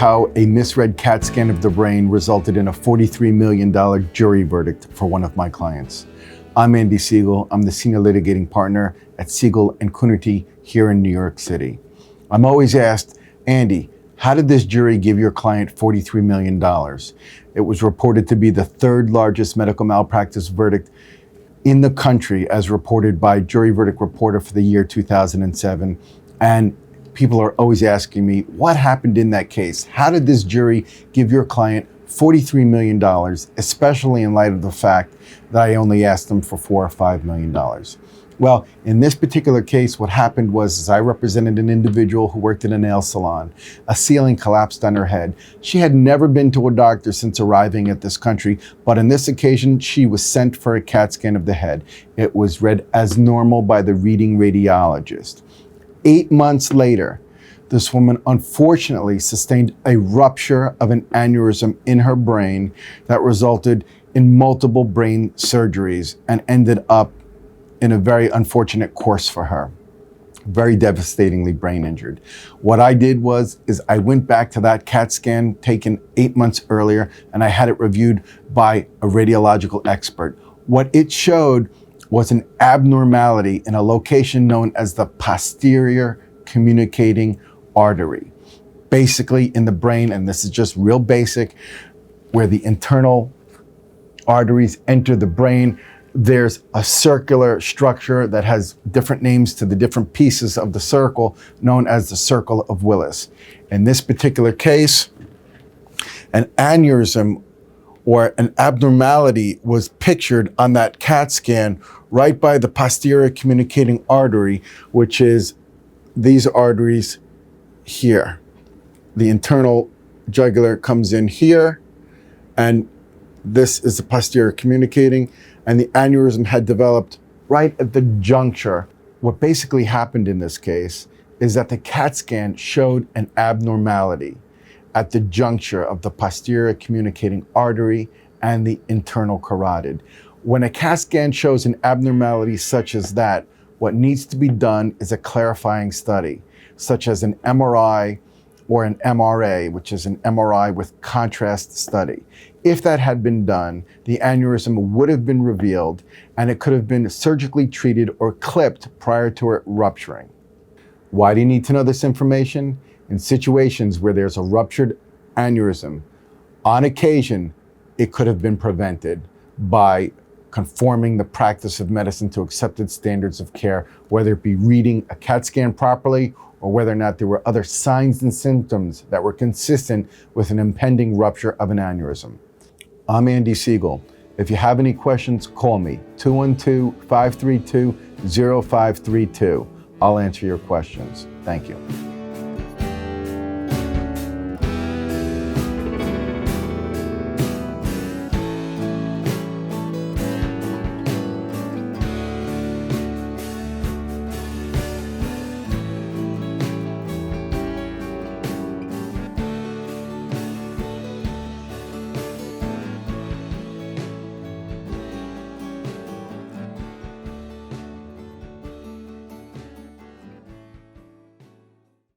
how a misread CAT scan of the brain resulted in a $43 million jury verdict for one of my clients. I'm Andy Siegel. I'm the senior litigating partner at Siegel Coonerty here in New York City. I'm always asked, Andy, how did this jury give your client $43 million? It was reported to be the third largest medical malpractice verdict in the country as reported by Jury Verdict Reporter for the year 2007. And people are always asking me, what happened in that case? How did this jury give your client $43 million, especially in light of the fact that I only asked them for $4 or $5 million? Well, in this particular case, what happened was I represented an individual who worked in a nail salon. A ceiling collapsed on her head. She had never been to a doctor since arriving at this country, but on this occasion, she was sent for a CAT scan of the head. It was read as normal by the reading radiologist. 8 months later, this woman unfortunately sustained a rupture of an aneurysm in her brain that resulted in multiple brain surgeries and ended up in a very unfortunate course for her. Very devastatingly brain injured. What I did was I went back to that CAT scan taken 8 months earlier, and I had it reviewed by a radiological expert. What it showed was an abnormality in a location known as the posterior communicating artery. Basically in the brain, and this is just real basic, where the internal arteries enter the brain, there's a circular structure that has different names to the different pieces of the circle, known as the circle of Willis. In this particular case, an aneurysm or an abnormality was pictured on that CAT scan right by the posterior communicating artery, which is these arteries here. The internal jugular comes in here, and this is the posterior communicating, and the aneurysm had developed right at the juncture. What basically happened in this case is that the CAT scan showed an abnormality at the juncture of the posterior communicating artery and the internal carotid. When a CAT scan shows an abnormality such as that, what needs to be done is a clarifying study, such as an MRI or an MRA, which is an MRI with contrast study. If that had been done, the aneurysm would have been revealed, and it could have been surgically treated or clipped prior to it rupturing. Why do you need to know this information? In situations where there's a ruptured aneurysm, on occasion, it could have been prevented by conforming the practice of medicine to accepted standards of care, whether it be reading a CAT scan properly or whether or not there were other signs and symptoms that were consistent with an impending rupture of an aneurysm. I'm Andy Siegel. If you have any questions, call me, 212-532-0532. I'll answer your questions. Thank you.